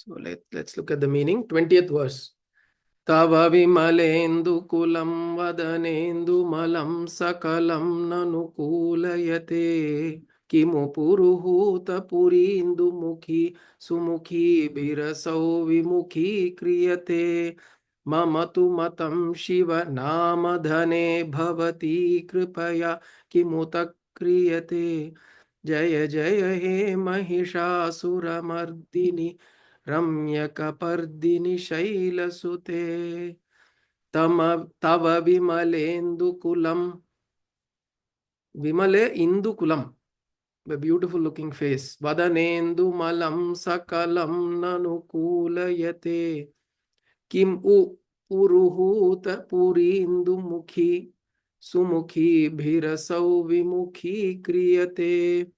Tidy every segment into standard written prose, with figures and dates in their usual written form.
So let's look at the meaning. 20th verse. Tava vimalendu kulam vadanendu malam sakalam nanukulayate kimu puruhuta purindu mukhi sumukhi birasau vimukhi kriyate mamatu matam shiva namadhane bhavati kripaya kimuta kriyate jaya jaya he mahishasura mardini रम्यकपर्दिनि शैलसुते तव विमलेन्दुकुलं विमले इंदुकुलम, a beautiful looking face, vadanendumalam sakalam nanukulayate kim u puruhuta purindumukhi sumukhi bhirasau vimukhi kriyate.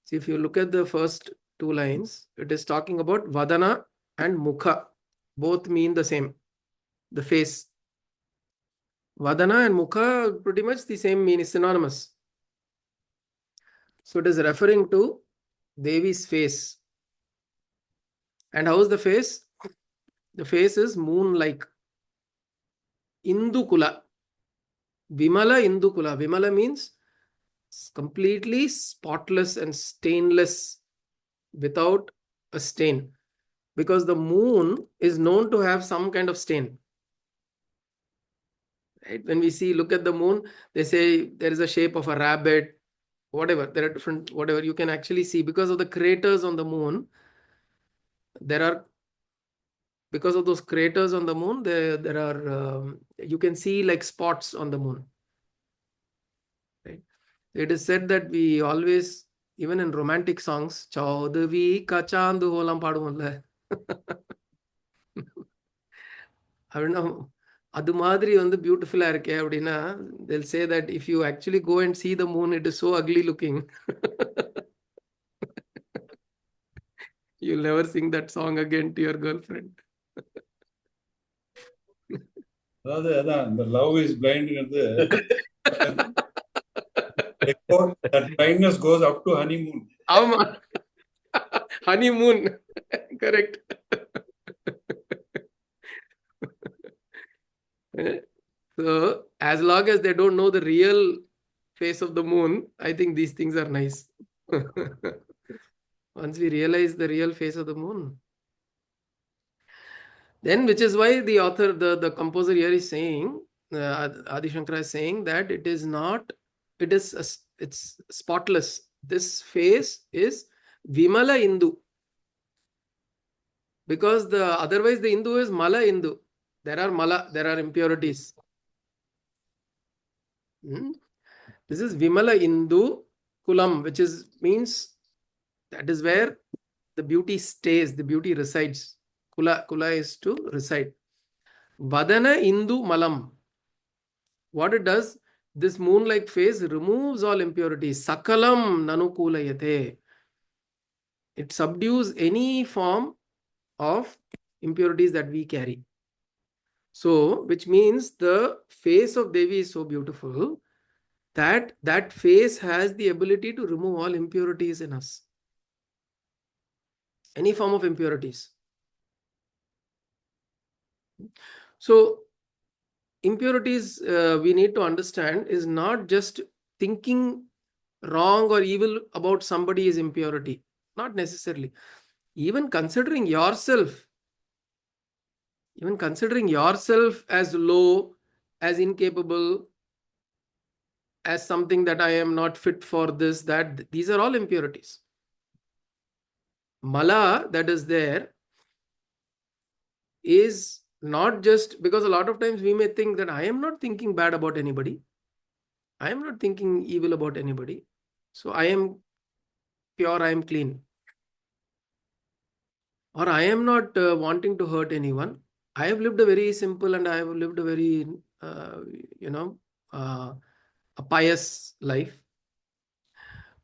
See, if you look at the first two lines, it is talking about Vadana and Mukha. Both mean the same, the face. Vadana and Mukha pretty much the same meaning, synonymous. So it is referring to Devi's face. And how is the face? The face is moon-like. Indukula. Vimala Indukula. Vimala means completely spotless and stainless, without a stain. Because the moon is known to have some kind of stain. Right? When we look at the moon, they say there is a shape of a rabbit, whatever. There are different, whatever you can actually see because of the craters on the moon. Because of those craters on the moon, there are, you can see like spots on the moon. Right? It is said that we always, even in romantic songs, Chaudavi Kachandu Holam Padumonla. I don't know. அது மாதிரி வந்து பியூட்டிஃபுல்லா இருக்கே அப்படின்னா they'll say that if you actually go and see the moon, it is so ugly looking. You'll never sing that song again to your girlfriend. அதாவது அதான் இந்த love is பிளைண்ட்ங்கிறது that blindness goes up to honeymoon. ஆமா, honeymoon. Correct. So as long as they don't know the real face of the moon, I think these things are nice. Once we realize the real face of the moon, then, which is why the author, the composer here is saying, Adi Shankara is saying that it is not, it's spotless. This face is Vimala Indu. Because otherwise the Hindu is Mala Hindu. There are impurities. This is Vimala Indu Kulam, which means that is where the beauty stays, the beauty resides. Kula is to reside. Vadana Indu Malam. What it does, this moon-like face removes all impurities. Sakalam nanukulayate. It subdues any form of impurities that we carry. So, which means the face of Devi is so beautiful that face has the ability to remove all impurities in us. Any form of impurities. So, impurities, we need to understand, is not just thinking wrong or evil about somebody is impurity. Not necessarily. Even considering yourself as low, as incapable, as something that I am not fit for this, that, these are all impurities. Mala that is there is not just because a lot of times we may think that I am not thinking bad about anybody. I am not thinking evil about anybody. So I am pure, I am clean. Or I am not wanting to hurt anyone. I have lived a very simple and I have lived a very, a pious life.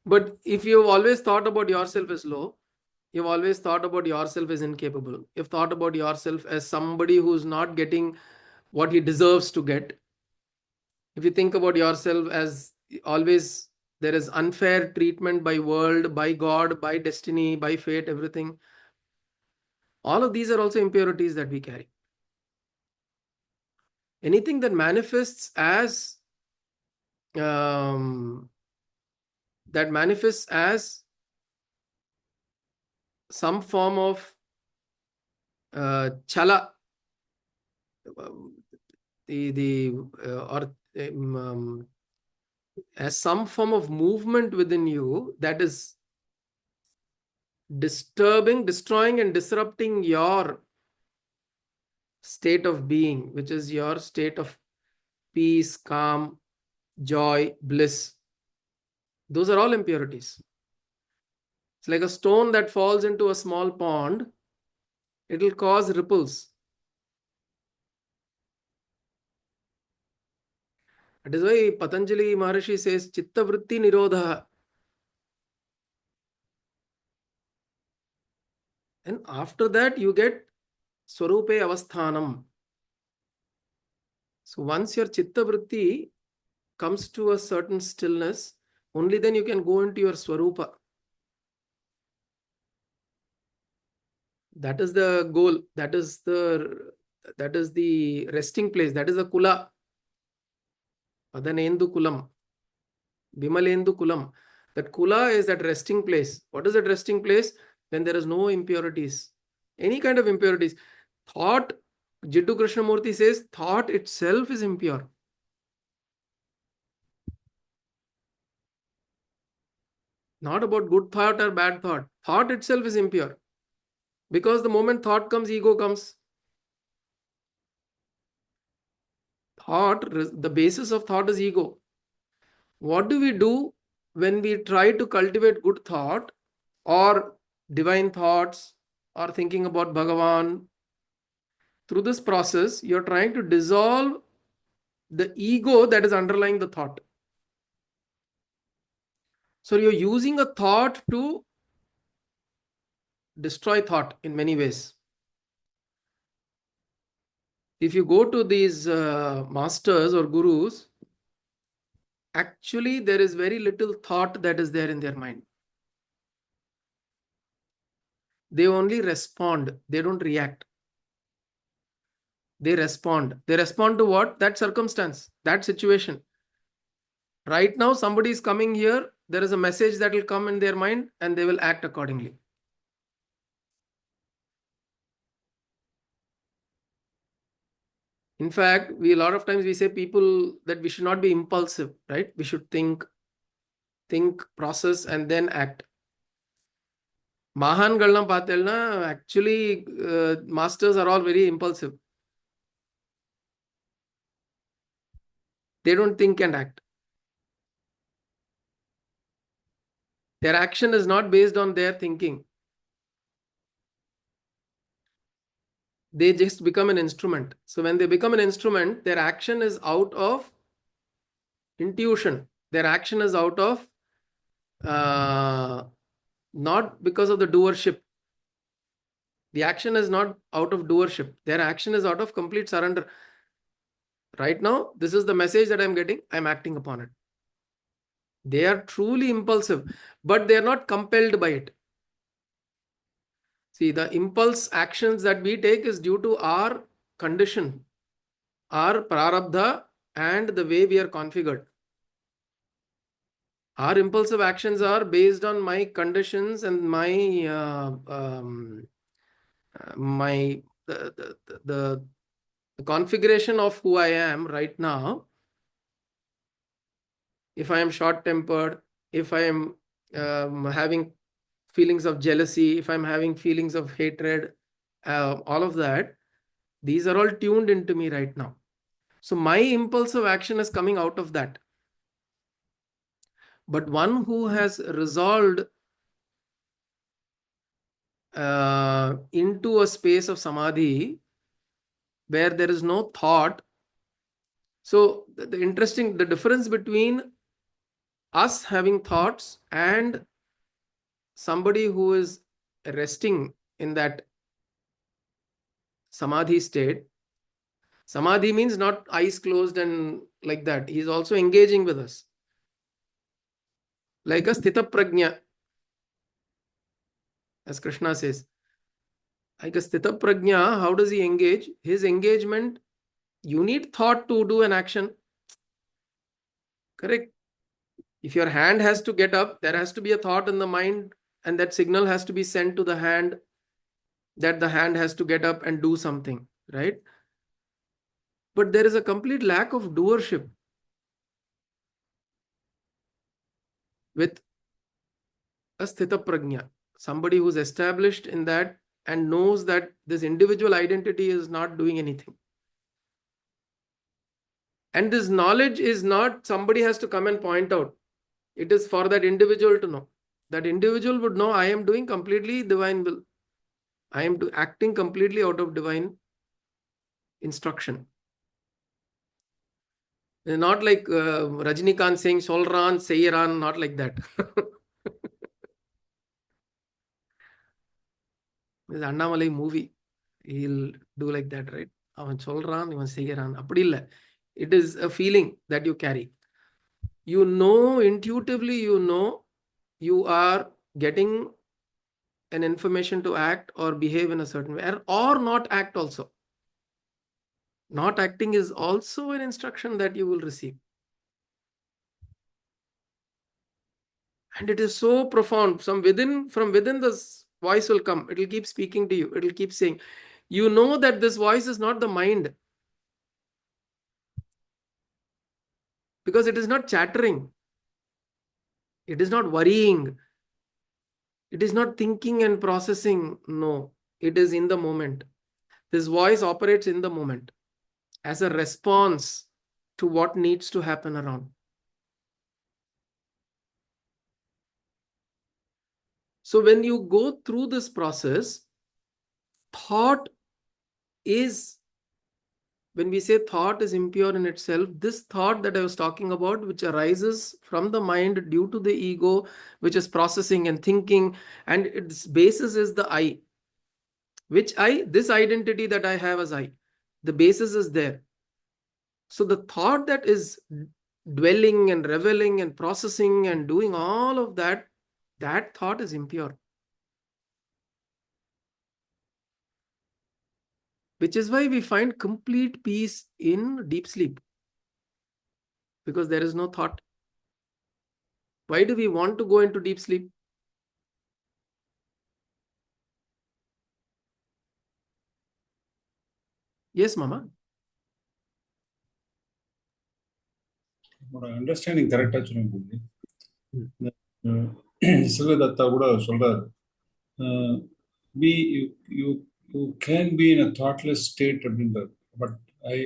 But if you've always thought about yourself as low, you've always thought about yourself as incapable, you've thought about yourself as somebody who's not getting what he deserves to get, if you think about yourself as always there is unfair treatment by world, by God, by destiny, by fate, everything, All of these are also impurities that we carry. Anything that manifests as um, some form of chala, um, the or as some form of movement within you that is disturbing, destroying, and disrupting your state of being, which is your state of peace, calm, joy, bliss. Those are all impurities. It's like a stone that falls into a small pond, it will cause ripples. That is why Patanjali Maharishi says, Chitta Vritti Nirodha. And after that, you get Swarupe Avasthanam. So once your Chitta Vritti comes to a certain stillness, only then you can go into your Swarupa. That is the goal. That is the resting place. That is the Kula. Adanendu Kulam. Bimalendu Kulam. That Kula is that resting place. What is that resting place? When there is no impurities. Any kind of impurities. Thought, Jiddu Krishnamurti says, thought itself is impure. Not about good thought or bad thought. Thought itself is impure. Because the moment thought comes, ego comes. Thought, the basis of thought is ego. What do we do when we try to cultivate good thought or divine thoughts or thinking about Bhagavan? Through this process, you're trying to dissolve the ego that is underlying the thought. So you're using a thought to destroy thought in many ways. If you go to these masters or gurus, actually there is very little thought that is there in their mind. They only respond, they don't react. They respond. They respond to what? That circumstance, that situation. Right now, somebody is coming here, there is a message that will come in their mind and they will act accordingly. In fact, we a lot of times we say people that we should not be impulsive, right? We should think, process, and then act. Mahangalna Patelna, actually, masters are all very impulsive. They don't think and act. Their action is not based on their thinking. They just become an instrument. So when they become an instrument, their action is out of intuition. Their action is out of not because of the doership. The action is not out of doership. Their action is out of complete surrender. Right now, this is the message that I'm getting. I'm acting upon it. They are truly impulsive, but they are not compelled by it. See, the impulse actions that we take is due to our condition, our prarabdha, and the way we are configured. Our impulsive actions are based on my conditions and my my the configuration of who I am right now. If I am short tempered, if I am having feelings of jealousy, if I'm having feelings of hatred, all of that, these are all tuned into me right now. So my impulsive action is coming out of that. But one who has resolved into a space of samadhi where there is no thought. So the difference between us having thoughts and somebody who is resting in that samadhi state. Samadhi means not eyes closed and like that. He is also engaging with us. Like a sthita prajna, as Krishna says. I guess Sthita Prajna, how does he engage? His engagement, you need thought to do an action. Correct? If your hand has to get up, there has to be a thought in the mind, and that signal has to be sent to the hand that the hand has to get up and do something, right? But there is a complete lack of doership with a Sthita Prajna, somebody who's established in that and knows that this individual identity is not doing anything. And this knowledge is not somebody has to come and point out. It is for that individual to know. That individual would know I am doing completely divine will. I am acting completely out of divine instruction. Not like Rajnikant saying Solran, Seiran, not like that. This Annamalai movie, he'll do like that, right? Avan Solran, Ivan Seiran. Appadi illa. It is a feeling that you carry. You know, intuitively, you know, you are getting an information to act or behave in a certain way, or not act also. Not acting is also an instruction that you will receive. And it is so profound. From within, this voice will come. It will keep speaking to you. It will keep saying, you know that this voice is not the mind. Because it is not chattering. It is not worrying. It is not thinking and processing. No, it is in the moment. This voice operates in the moment as a response to what needs to happen around. So when you go through this process, thought is, when we say thought is impure in itself, this thought that I was talking about, which arises from the mind due to the ego, which is processing and thinking, and its basis is the I. Which I? This identity that I have as I. The basis is there. So the thought that is dwelling and reveling and processing and doing all of that, that thought is impure. Which is why we find complete peace in deep sleep. Because there is no thought. Why do we want to go into deep sleep? Yes, Mama. Understanding கரெக்டா சொல்லுங்க. சிவதத்தா கூட சொல்றாரு, be you can be in a thoughtless state அப்படின்றாரு. But I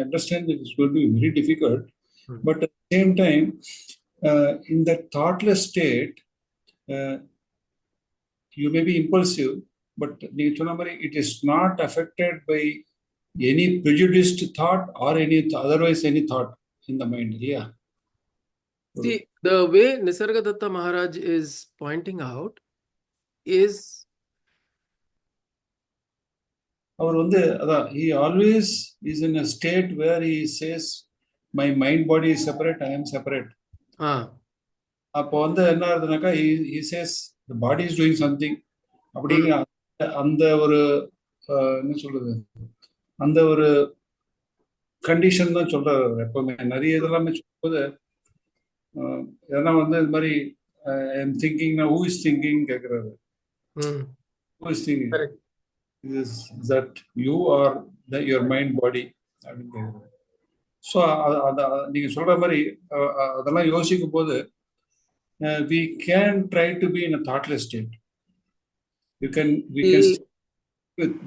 understand that it's going to be very difficult. But at the same time, in that thoughtless state, you may be impulsive, but நீங்க சொன்ன மாதிரி it is not affected by any prejudiced thought or any otherwise any thought in the mind. Yeah. See, the way Nisargadatta Maharaj is pointing out is, அவர் வந்து அதான், he always is in a state where he says my mind body is separate, I am separate. அப்போ வந்து என்ன ஆகுதுனாக்கா, he says the body is doing something அப்படிங்கிற அந்த ஒரு என்ன சொல்றது, அந்த ஒரு கண்டிஷன் தான் சொல்றாரு எப்பவுமே. நிறைய இதெல்லாமே சொல்லும்போது எதனா வந்து இது மாதிரி ஐம் திங்கிங்னா who is thinking கேட்குறாரு. who is thinking? Is that you or your mind body அப்படின்னு கேட்குறாரு. ஸோ நீங்க சொல்ற மாதிரி அதெல்லாம் யோசிக்கும் போது we can try to be in a thoughtless state. We can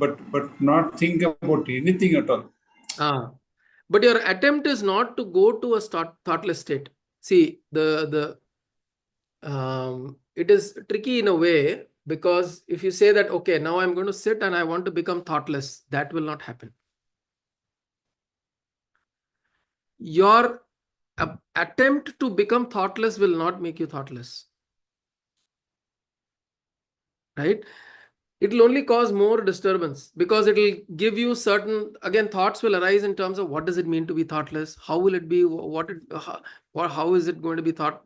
but not think about anything at all. But your attempt is not to go to a thoughtless state. See, it is tricky in a way, because if you say that, okay, now I'm going to sit and I want to become thoughtless, that will not happen. Your attempt to become thoughtless will not make you thoughtless. Right? It will only cause more disturbance, because it will give you certain, again, thoughts will arise in terms of what does it mean to be thoughtless? How will it be? How is it going to be thought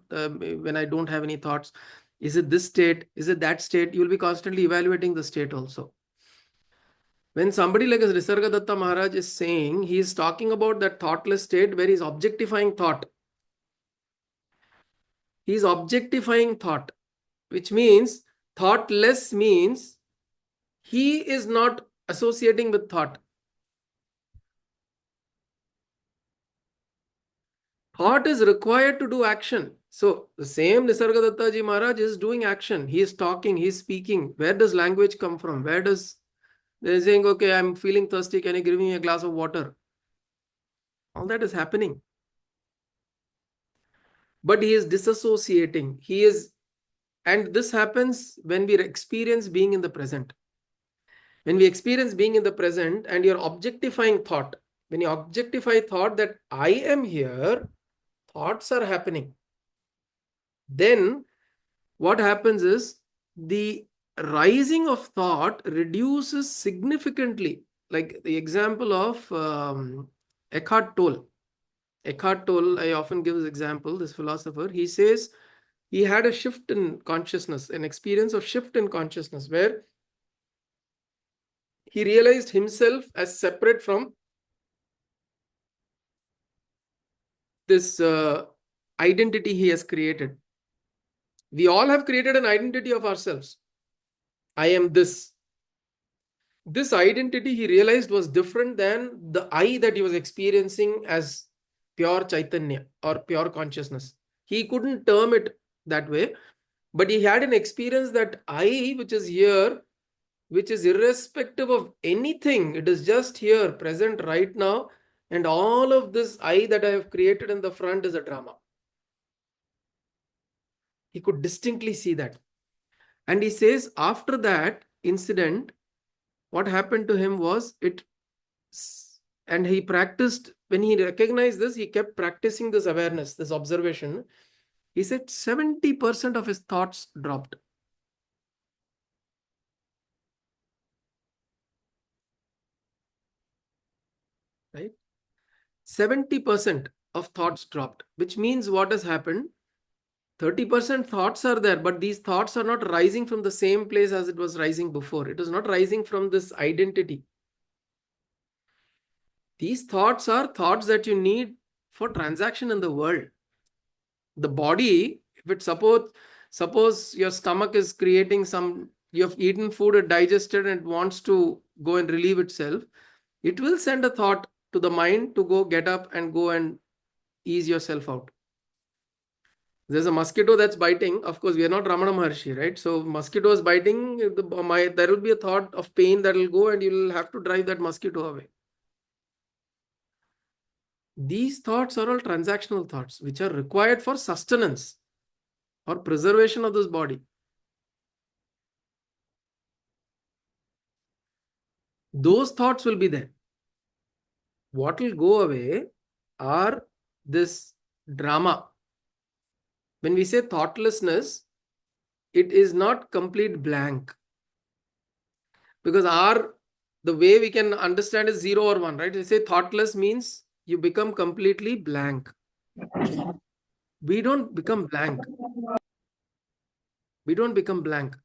when I don't have any thoughts? Is it this state? Is it that state? You will be constantly evaluating the state also. When somebody like Nisargadatta Maharaj is saying, he is talking about that thoughtless state where he is objectifying thought. He is objectifying thought, which means thoughtless means he is not associating with thought. Thought is required to do action. So the same Nisargadatta Ji Maharaj is doing action. He is talking, he is speaking. Where does language come from? Where does they're saying, okay, I'm feeling thirsty. Can you give me a glass of water? All that is happening. But he is disassociating. He is, and this happens when we experience being in the present. When we experience being in the present and you're objectifying thought, when you objectify thought that I am here, thoughts are happening. Then what happens is the rising of thought reduces significantly. Like the example of Eckhart Tolle. Eckhart Tolle, I often give this example, this philosopher. He says he had a shift in consciousness, an experience of shift in consciousness, where he realized himself as separate from this identity he has created. We all have created an identity of ourselves. I am this. This identity he realized was different than the I that he was experiencing as pure Chaitanya or pure consciousness. He couldn't term it that way, but he had an experience that I, which is here, which is irrespective of anything, it is just here, present right now, and all of this I that I have created in the front is a drama. He could distinctly see that. And he says after that incident, what happened to him was and he practiced, when he recognized this, he kept practicing this awareness, this observation. He said 70% of his thoughts dropped. Right? 70% of thoughts dropped, which means what has happened? 30% thoughts are there, but these thoughts are not rising from the same place as it was rising before. It is not rising from this identity. These thoughts are thoughts that you need for transaction in the world. The body, if it suppose your stomach is creating some, you have eaten food, it digested and it wants to go and relieve itself, it will send a thought to the mind to go get up and go and ease yourself out. There's a mosquito that's biting. Of course, we are not Ramana Maharshi, right? So mosquito is biting, there will be a thought of pain that will go and you will have to drive that mosquito away. These thoughts are all transactional thoughts, which are required for sustenance or preservation of this body. Those thoughts will be there. What will go away are this drama. When we say thoughtlessness, it is not complete blank. Because the way we can understand is 0 or 1, right? We say thoughtless means you become completely blank. We don't become blank. We don't become blank.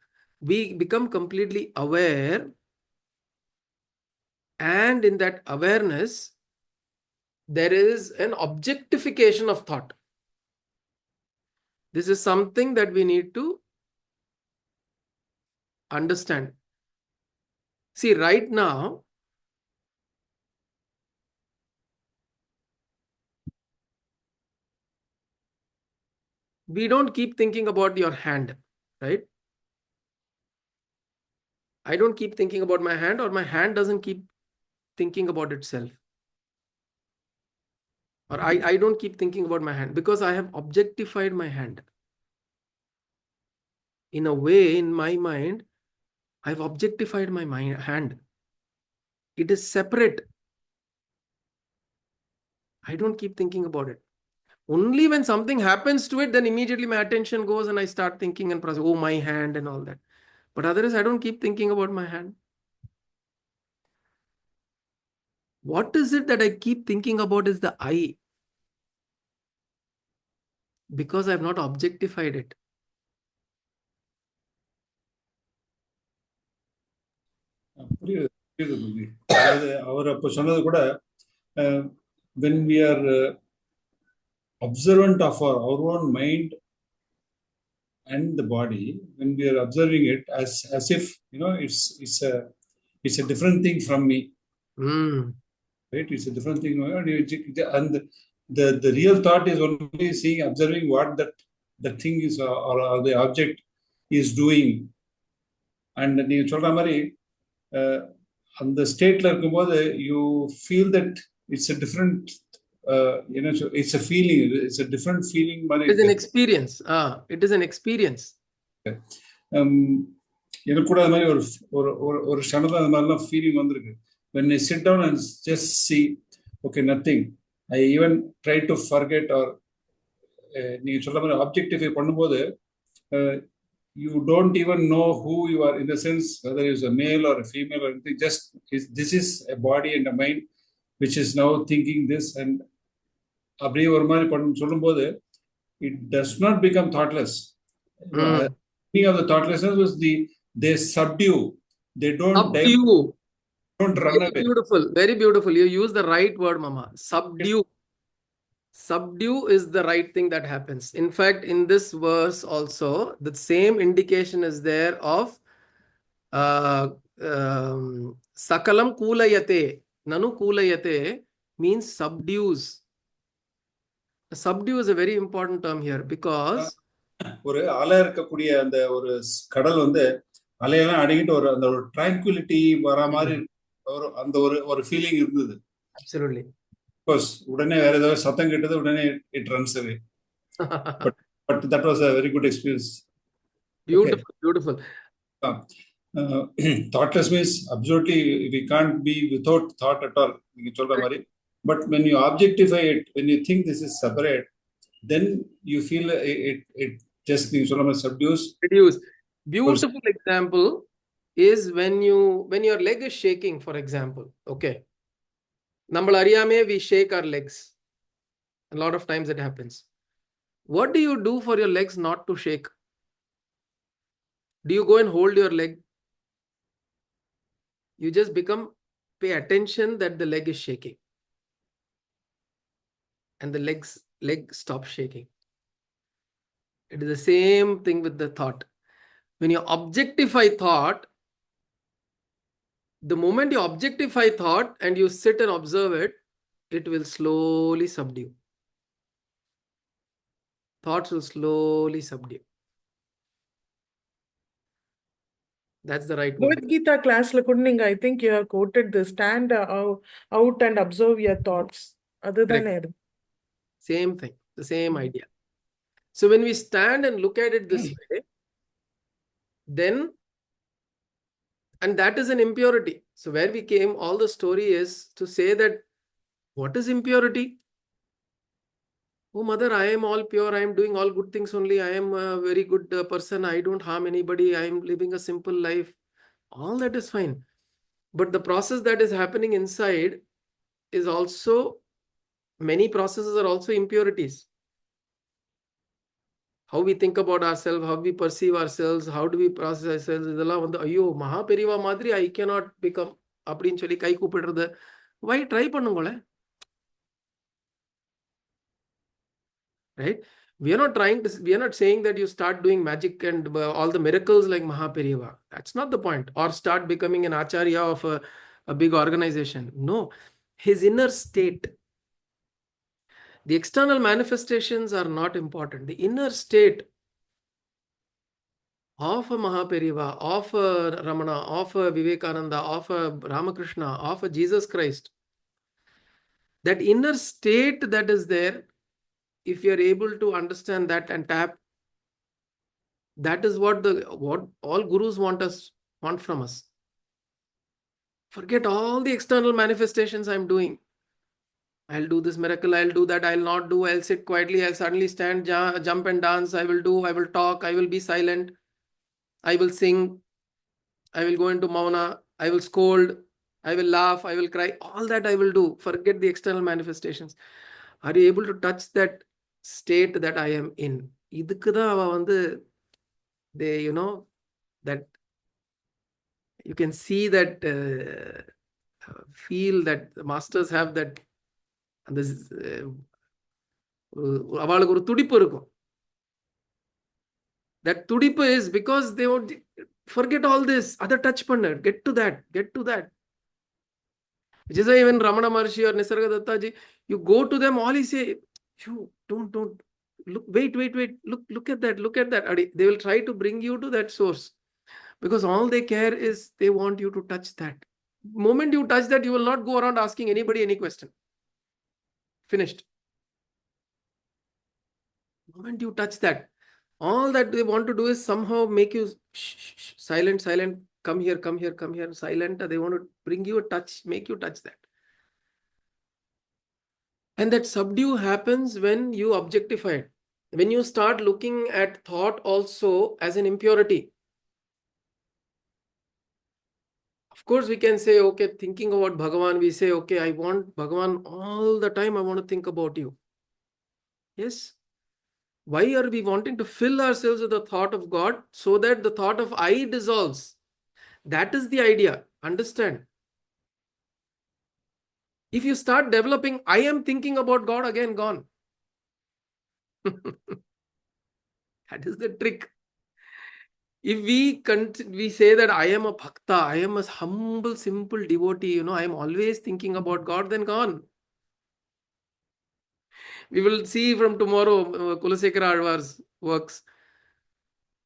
We become completely aware. And in that awareness, there is an objectification of thought. This is something that we need to understand. See, right now, we don't keep thinking about your hand, right? I don't keep thinking about my hand, or my hand doesn't keep thinking about itself. Or I don't keep thinking about my hand because I have objectified my hand. In a way, in my mind, I've objectified my hand. It is separate. I don't keep thinking about it. Only when something happens to it, then immediately my attention goes and I start thinking and process, oh, my hand and all that. But otherwise, I don't keep thinking about my hand. What is it that I keep thinking about is the I. Because I've not objectified it. புரியுது புரியுது புரியுது. அதாவது அவர் அப்ப சொன்னது கூட when we are observant of our own mind and the body, when we are observing it as if it's a different thing from me, right? It's a different thing, and the real thought is only seeing, observing what that thing is, or the object is doing. And நீங்க சொல்ற மாதிரி அந்த ஸ்டேட்ல இருக்கும்போது you feel that it's a different it's a feeling, it's a different feeling மாதிரி It is an experience. It is an experience. எனக்கு கூட அது மாதிரி ஒரு ஒரு ஒரு க்ஷணத்துல அந்த மாதிரிலாம் ஃபீலிங் வந்திருக்கு. when I sit down and just see, okay, nothing, I even try to forget, or நீங்க சொல்ற மாதிரி ஆப்ஜெக்டிஃபை பண்ணும்போது you don't even know who you are, in the sense whether it's a male or a female or anything. Just this is a body and a mind which is now thinking this, and அப்படியே ஒரு மாதிரி சொல்லும்போது it does not become thoughtless. Meaning of the thoughtlessness was they subdue, they don't run away. Beautiful, very beautiful. You use the right word, Mama. Subdue. Subdue is the right thing that happens. In fact, in this verse also, the same indication is there of sakalam kulayate. Nanu kulayate means subdues. Subdue is a very important term here, because ஒரு அலை இருக்கக்கூடிய அந்த ஒரு கடல் வந்து அலையெல்லாம் அடங்கிட்டு ஒரு அந்த ஒரு ட்ராங்குலிட்டி வர மாதிரி ஒரு அந்த ஒரு ஃபீலிங் இருந்தது. Absolutely. Because உடனே வேற ஏதாவது சத்தம் கேட்டது, உடனே it runs away. but that was a very good experience. Beautiful, okay. Beautiful. Thoughtless means absolutely we can't be without thought at all, நீங்க சொல்ற மாதிரி. But when you objectify it, when you think this is separate, then you feel it just, நீங்க சொல்ற மாதிரி, subdues. Reduce. Beautiful example is when your leg is shaking, for example. Okay. Nammal ariyame we shake our legs. A lot of times it happens. What do you do for your legs not to shake? Do you go and hold your leg? You just pay attention that the leg is shaking. And the leg stops shaking. It is the same thing with the thought. When you objectify thought, the moment you objectify thought and you sit and observe it, it will slowly subdue. Thoughts will slowly subdue. That's the right word. With Gita class, I think you have quoted this: stand out and observe your thoughts. Other than it. Same thing, the same idea. So when we stand and look at it this way, then, and that is an impurity. So where we came, all the story is to say that what is impurity? Oh mother, I am all pure, I am doing all good things only, I am a very good person, I don't harm anybody, I am living a simple life. All that is fine. But the process that is happening inside is also, many processes are also impurities. How we think about ourselves, how we perceive ourselves, how do we process ourselves. இதெல்லாம் வந்து ஐயோ மகா பெரியவா மாதிரி I cannot become அப்படின்னு சொல்லி கை கூப்பிடுறது. Why try பண்ணுங்களேன்? Right? We are not saying that you start doing magic and all the miracles like Mahaperiyava. That's not the point. Or start becoming an acharya of a big organization. No. His inner state. The external manifestations are not important. The inner state of a Mahaperiyava, of a Ramana, of a Vivekananda, of a Ramakrishna, of a Jesus Christ. That inner state that is there, if you are able to understand that and tap, that is what all gurus want from us. Forget all the external manifestations I'm doing. I'll do this miracle, I'll do that, I'll not do, I'll sit quietly, I'll suddenly stand, jump and dance, I will talk, I will be silent, I will sing, I will go into mauna, I will scold, I will laugh, I will cry, all that I will do. Forget the external manifestations. Are you able to touch that state that I am in? இதுக்குதான் அவ வந்து they, that You can see that, feel that the masters have that, and this அவளுக்கு ஒரு துடிப்பு இருக்கும். That துடிப்பு is because they would forget all this, other touch பண்ணு, get to that. Which is why even Ramana Maharshi or Nisarga Dattaji, you go to them, all he say, you don't look, wait, look at that. They will try to bring you to that source, because all they care is they want you to touch that. Moment you touch that, you will not go around asking anybody any question. Finished. Moment you touch that, all that they want to do is somehow make you silent, come here, silent. They want to bring you a touch, make you touch that. And that subdue happens when you objectify it, when you start looking at thought also as an impurity. Of course, we can say, okay, thinking about Bhagavan, we say, okay, I want Bhagavan all the time, I want to think about you. Yes. Why are we wanting to fill ourselves with the thought of God so that the thought of I dissolves? That is the idea. Understand? If you start developing, I am thinking about God, again gone. That is the trick. If we say that I am a bhakta, I am a humble, simple devotee, I am always thinking about God, then gone. We will see from tomorrow Kulasekara Alvar's works.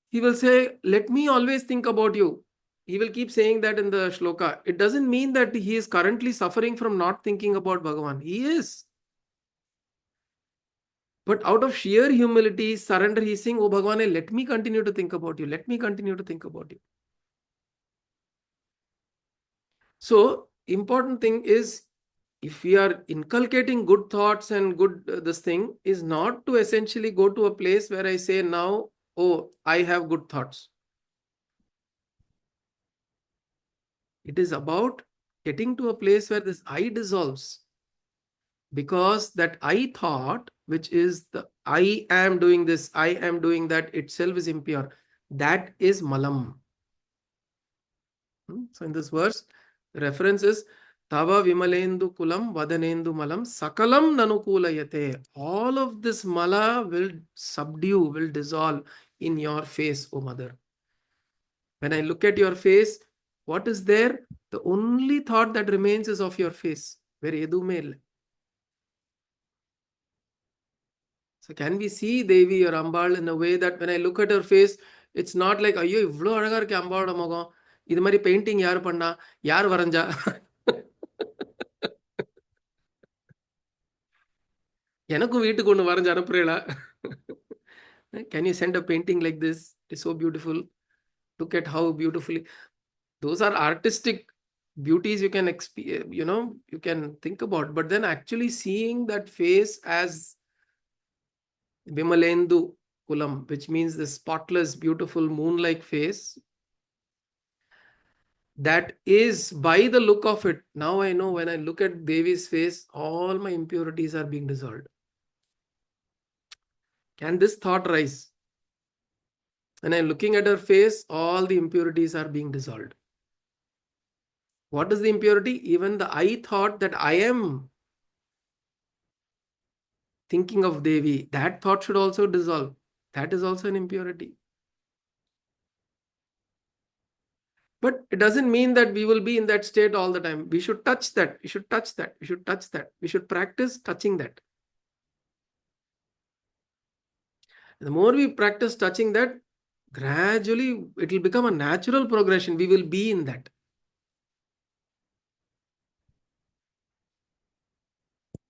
He will say, let me always think about you. He will keep saying that in the shloka. It doesn't mean that he is currently suffering from not thinking about Bhagavan. He is. But out of sheer humility, surrender, he is saying, oh Bhagavan, let me continue to think about you. Let me continue to think about you. So, important thing is, if we are inculcating good thoughts and good, this thing is not to essentially go to a place where I say now, oh, I have good thoughts. It is about getting to a place where this I dissolves. Because that I thought, which is the I am doing this, I am doing that, itself is impure. That is malam. So in this verse, the reference is Tava Vimalendu Kulam Vadanendu Malam Sakalam Nanukulayate. All of this mala will subdue, will dissolve in your face, O mother. When I look at your face, what is there? The only thought that remains is of your face. Very edumel. So can we see Devi or Ambal in a way that when I look at her face, it's not like, ayyo, ivlo alaga irukku Ambaloda mogam, idu mari painting yaar panna, yaar varanja. எனக்கும் வீட்டுக்கு ஒன்று வரைஞ்சு அனுப்புறீங்களா? Can you send a painting like this? It's so beautiful. Look at how beautifully. Those are artistic beauties you can you can think about. But then actually seeing that face as Vimalendu Kulam, which means the spotless, beautiful moon-like face, that is by the look of it. Now I know when I look at Devi's face, all my impurities are being dissolved. Can this thought rise? When I'm looking at her face, all the impurities are being dissolved. What is the impurity? Even the I thought that I am thinking of Devi, that thought should also dissolve. That is also an impurity. But it doesn't mean that we will be in that state all the time. We should touch that. We should touch that. We should touch that. We should practice touching that. The more we practice touching that, gradually it will become a natural progression. We will be in that.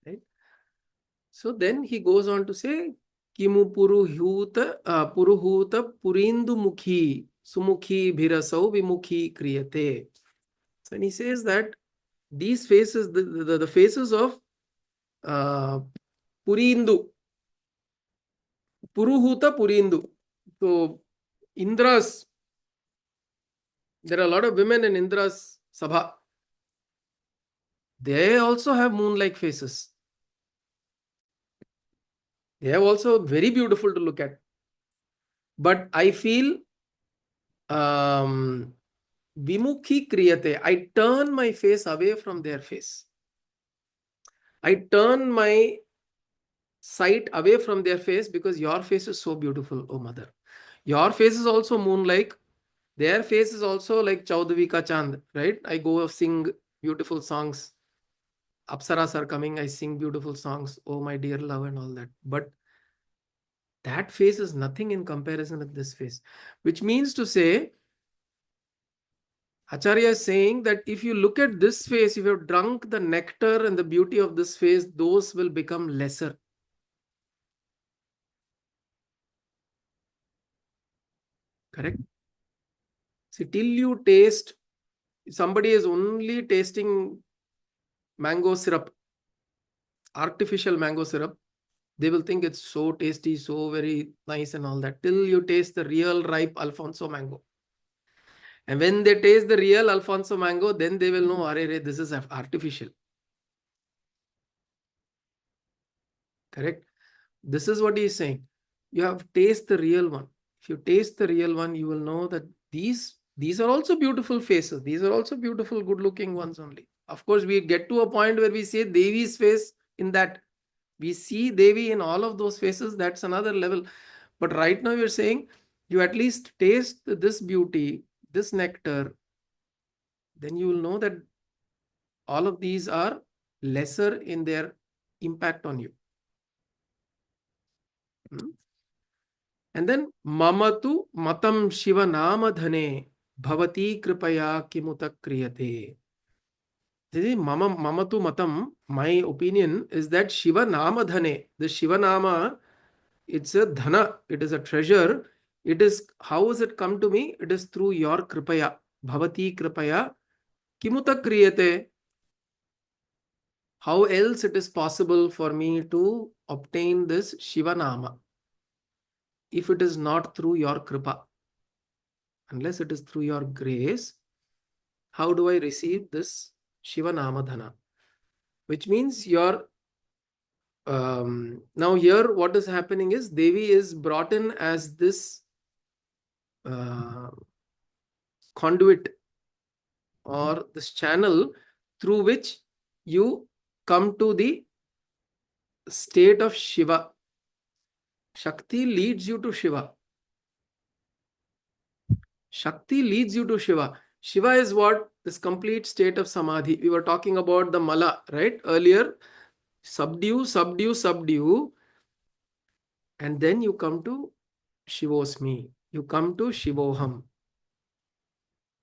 Right? So then he goes on to say, Kimu puruhuta purindu mukhi sumukhi bhirasau vimukhi kriyate. So when he says that these faces, the faces of purindu, puruhuta purindu. So Indra's, there are a lot of women in Indra's sabha. They also have moon-like faces. They are also very beautiful to look at. But I feel Vimukhi kriyate. I turn my face away from their face. I turn my sight away from their face because your face is so beautiful, O mother. Your face is also moon-like. Their face is also like Chaudavi ka Chand, right? I go sing beautiful songs. Apsaras are coming, I sing beautiful songs. Oh, my dear love, and all that. But that face is nothing in comparison with this face, which means to say, Acharya is saying that if you look at this face, if you have drunk the nectar and the beauty of this face, those will become lesser. Correct? See, till you taste, somebody is only tasting mango syrup, artificial mango syrup, they will think it's so tasty, so very nice and all that, till you taste the real ripe Alfonso mango. And when they taste the real Alfonso mango, then they will know, Arre, this is artificial. Correct? This is what he is saying. You have to taste the real one. If you taste the real one, you will know that these are also beautiful faces. These are also beautiful, good-looking ones only. Of course, we get to a point where we see Devi's face in that. We see Devi in all of those faces. That's another level. But right now you're saying you at least taste this beauty, this nectar. Then you will know that all of these are lesser in their impact on you. And then mamatu matam shiva namadhane bhavati kripaya kimuta kriyate. Mamatu matam, my opinion is that Shiva namadhane, the Shiva nama, it's a dhana, it is a treasure. It is, how has it come to me? It is through your kripaya. Bhavati kripaya kimuta kriyate. How else it is possible for me to obtain this Shiva nama if it is not through your kripa? Unless it is through your grace, how do I receive this Shiva nama dhana? Which means your now here what is happening is Devi is brought in as this conduit or this channel through which you come to the state of Shiva. Shakti leads you to Shiva. Shakti leads you to Shiva. Shiva is what? This complete state of Samadhi. We were talking about the Mala, right? Earlier, subdue, subdue, subdue. And then you come to Shivosmi. You come to Shivoham.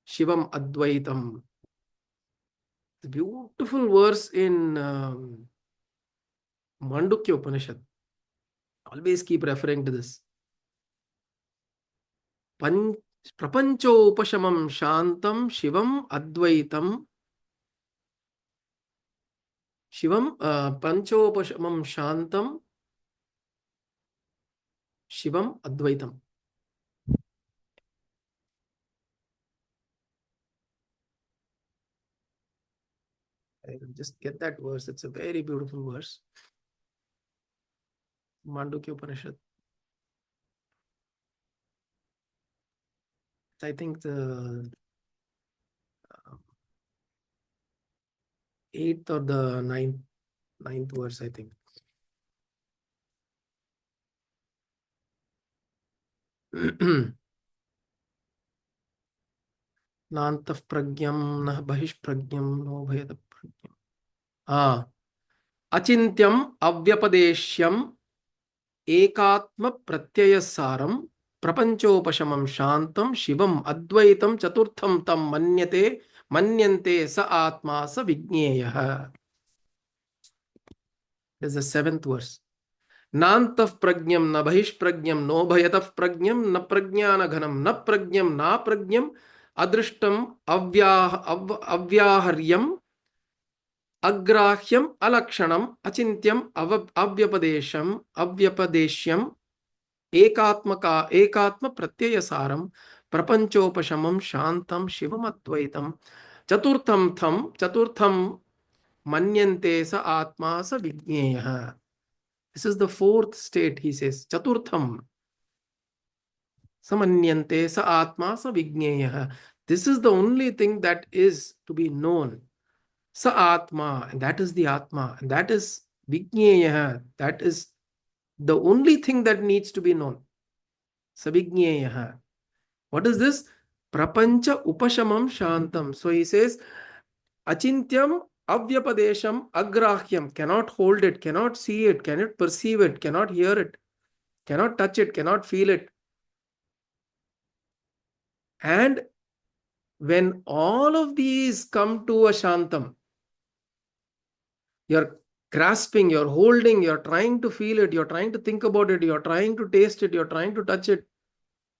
Shivam Advaitam. The beautiful verse in Mandukya Upanishad. Always keep referring to this. Prapanchopashamam Shantam Shivam Advaitam. Shivam Panchopashamam Shantam Shivam Advaitam. I will just get that verse. It's a very beautiful verse. Mandukya Upanishad. I think the 8th or the 9th verse, I think. Nantaf pragyam nah bahish pragyam no bhayata pragyam. Achintyam avyapadeshyam ekatma pratyayasaram prapanchopashamam shantam shivam advaitam chaturtham tam manyante sa atma sa vigneyaha. This is the 7th verse. Nantaf pragyam na bahish pragyam no bhayataf pragyam na pragyana ghanam na pragyam na pragyam adrishtam avyaharyam agrahyam alakshanam achintyam avyapadeshyam ekatma pratyayasaram prapanchopashamam shantam shivam advaitam chaturtham manyante sa atma sa vigneyaha. This is the 4th state, he says. Chaturtham. Samanyante sa atma sa vigneya. This is the only thing that is to be known. Sa atma, and that is the atma, and that is vigneya. That is the only thing that needs to be known. Savigneya. What is this? Prapancha upashamam shantam. So he says, Achintyam avyapadesham agrahyam. Cannot hold it, cannot see it, cannot perceive it, cannot hear it, cannot touch it, cannot feel it. And when all of these come to a shantam, you're grasping, you're holding, you're trying to feel it, you're trying to think about it, you're trying to taste it, you're trying to touch it,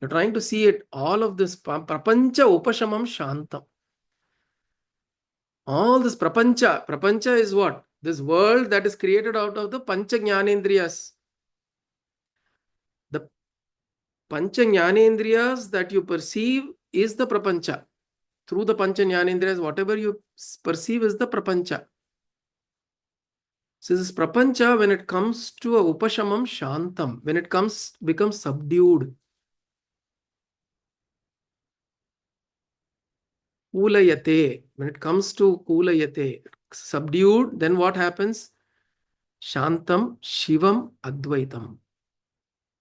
you're trying to see it. All of this prapancha upashamam shantam. All this prapancha is what? This world that is created out of the pancha jnanendriyas. The pancha jnanendriyas that you perceive is the prapancha. Through the pancha jnanendriyas, whatever you perceive is the prapancha. So this prapancha, when it comes to a upashamam shantam, when it becomes subdued, kulayate, when it comes to kulayate, subdued, then what happens? Shantam Shivam Advaitam.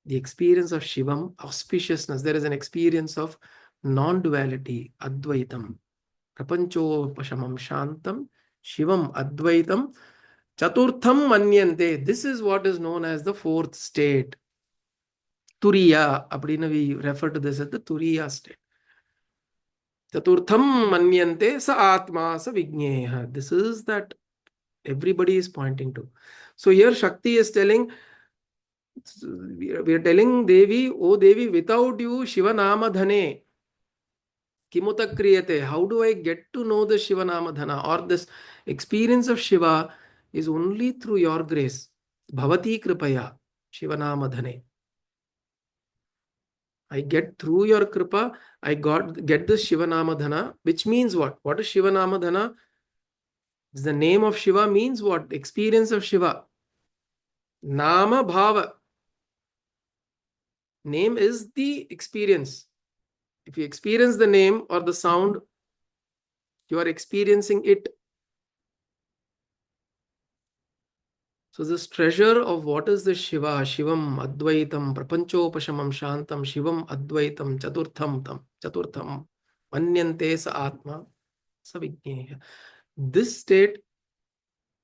The experience of Shivam, auspiciousness. There is an experience of non-duality, Advaitam. Prapanchopashamam Shantam, Shivam Advaitam, Chaturtham Manyante. This is what is known as the fourth state. Turiya. Appadina we refer to this as the Turiya state. Chaturtham Manyante sa Atma sa Vigneha. This is that everybody is pointing to. So here Shakti is telling, we are telling Devi, oh Devi, without you, Shiva Nama Dhane, Kimuta Kriyate. How do I get to know the Shiva Nama Dhana? Or this experience of Shiva is only through your grace. Bhavati Kripaya, Shiva Nama Dhane. I get through your Kripa, I get this Shiva Nama Dhana, which means what? What is Shiva Nama Dhana? The name of Shiva means what? Experience of Shiva. Nama Bhava. Name is the experience. If you experience the name or the sound, you are experiencing it. So this treasure of what is the Shiva, Shivam Advaitam, Prapanchopashamam Shantam, Shivam Advaitam, Chaturtham, Manyante sa Atma, Savigneya. This state,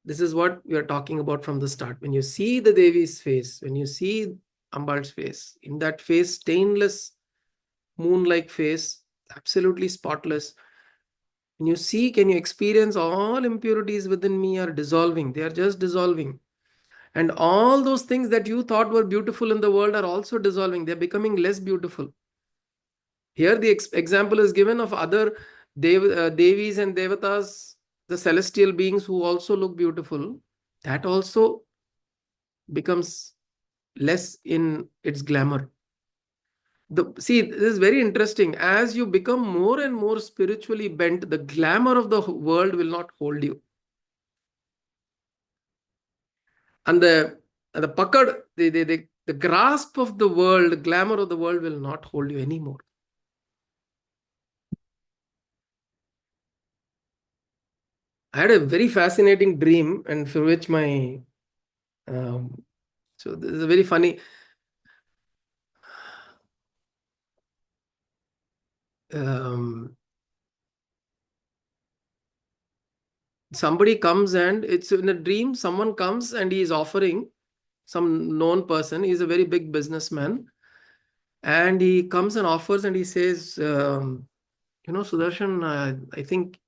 this is what we are talking about from the start. When you see the Devi's face, when you see Ambal's face, in that face, stainless, moon-like face, absolutely spotless. When you see, can you experience all impurities within me are dissolving? They are just dissolving. And all those things that you thought were beautiful in the world are also dissolving. They're becoming less beautiful. Here the example is given of other Devis and Devatas, the celestial beings who also look beautiful. That also becomes less in its glamour. See, this is very interesting. As you become more and more spiritually bent, the glamour of the world will not hold you. And the pakad, the grasp of the world, the glamour of the world will not hold you anymore. I had a very fascinating dream, and for which my so this is a very funny. Somebody comes, and it's in a dream. Someone comes and he is offering, some known person. He's a very big businessman, and he comes and offers, and he says, Sudarshan, I think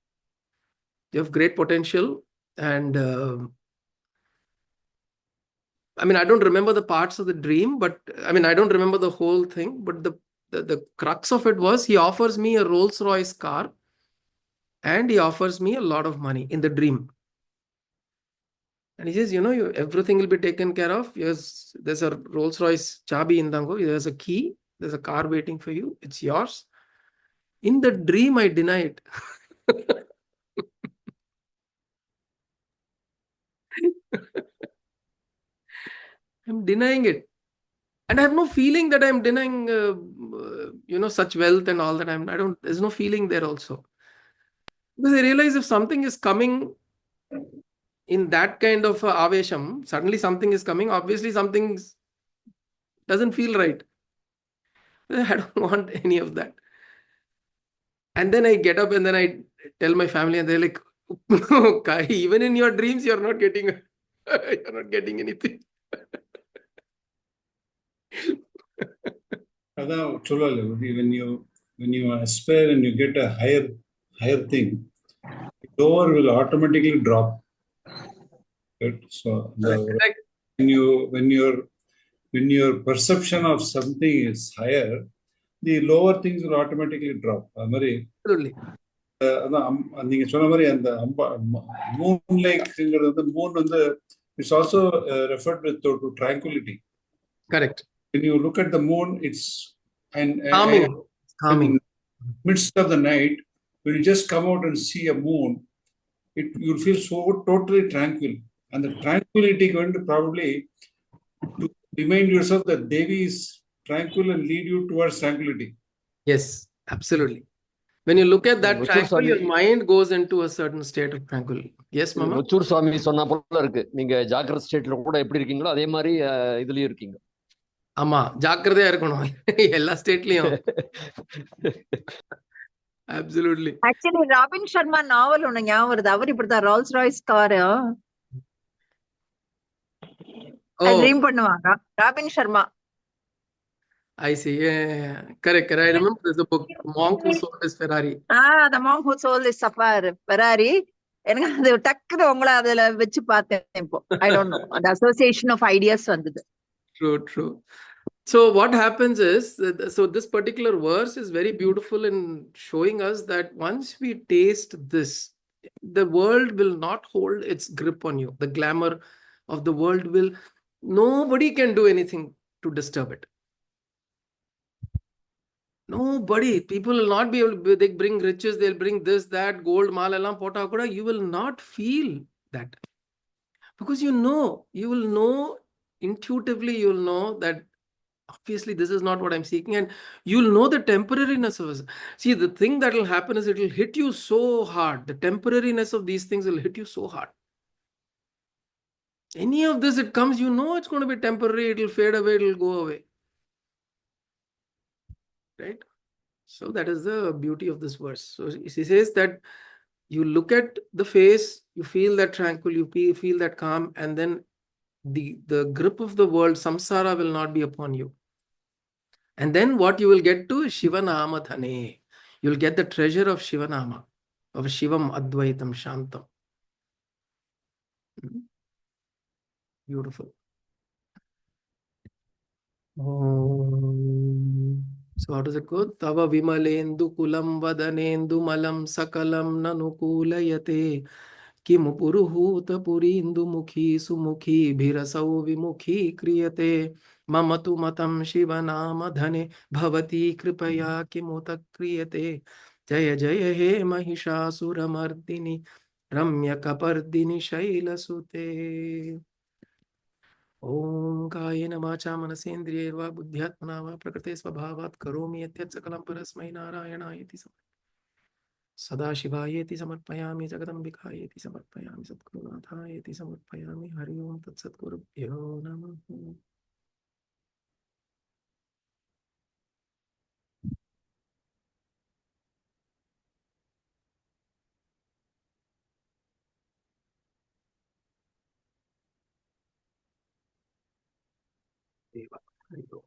you have great potential, and I mean, I don't remember the parts of the dream, but I mean, I don't remember the whole thing, but the crux of it was he offers me a Rolls-Royce car, and he offers me a lot of money in the dream. And he says, everything will be taken care of. Yes, there's a Rolls-Royce chabi in Dango. There's a key. There's a car waiting for you. It's yours. In the dream, I deny it. I'm denying it. And I have no feeling that I'm denying such wealth and all that. There's no feeling there also. Because I realize if something is coming in that kind of avesham, suddenly something is coming, obviously something doesn't feel right. I don't want any of that. And then I get up and then I tell my family, and they're like, Kai, even in your dreams, you're not getting anything. அதான் சொல்லல, when you aspire and you get a higher thing, lower will automatically drop. Right? So Correct. when your perception of something is higher, the lower things will automatically drop. அது மாதிரி Absolutely. அதான் நீங்க சொன்ன மாதிரி அந்த Moon லைக்ங்கிறது வந்து Moon வந்து it's also referred with to tranquility. Correct. When you look at the moon, it's Calming. in midst of the night, when you just come out and see a moon, you'll feel so totally tranquil. And the tranquility going to probably to remind yourself that Devi is tranquil and lead you towards tranquility. Yes, absolutely. When you look at that tranquil, your mind goes into a certain state of tranquility. Yes, Mama? ரொச்சூர் சுவாமி சொன்ன போல இருக்கு. நீங்க ஜாக்கிரத ஸ்டேட்ல கூட எப்படி இருக்கீங்களோ அதே மாதிரி இதுலயும் இருக்கீங்க. ஆமா, ஜாக்கிரதையா இருக்கணும் எல்லா ஸ்டேட்லயும். Absolutely. Actually, ராபின் சர்மா நாவல் ஒண்ணு ஞாபகம் வருது. அவர் இப்படிதான் ரோல்ஸ் ராய்ஸ் கார் ட்ரீம் பண்ணுவாங்க. Robin Sharma. I see. Yeah. Correct. I remember there's a book, Monk Who Sold His Ferrari. The Monk Who Sold His Ferrari. எனக்கு அது டக்குனு உங்களை அதுல வச்சு பார்த்தேன் இப்போ. I don't know. அந்த association of ideas வந்தது. True. So what happens is, so this particular verse is very beautiful in showing us that once we taste this, the world will not hold its grip on you. The glamour of the world nobody can do anything to disturb it. Nobody. People will not be able to, they bring riches, they'll bring this, that, gold, mal, elam pota kuda. You will not feel that. Because you will know intuitively, you will know that obviously this is not what I'm seeking, and you'll know the temporariness of it. See, the thing that will happen is it will hit you so hard. The temporariness of these things will hit you so hard. Any of this, it comes, it's going to be temporary, it will fade away, it will go away. Right? So that is the beauty of this verse. So he says that you look at the face, you feel that tranquil, you feel that calm, and then the grip of the world, samsara, will not be upon you. And then what you will get to is Shivanama Dhane. You'll get the treasure of Shivanama, of Shivam Advaitam Shantam. Beautiful. So how does it go? Tava vimalendu kulam vadanendu malam sakalam nanukulayate kimu puruhuta purindu mukhi sumukhi bhirasau vimukhi kriyate mamatu matam shivanama dhane bhavati kripaya kimuta kriyate jaya jaya he Mahishasura Mardini ramya kapardini shailasute. Om Kayena Vacha Manasendriyeva Buddhyatmana va Prakrite Svabhavat Karomi Yatyat Sakalam Parasmai Narayanaayati Sadashivayeti Samarpayami Jagadambikayeti Samarpayami Satgurunathayeti Samarpayami Hari Om Tat Satgurubhyo Namaha. Deva. Hari Om.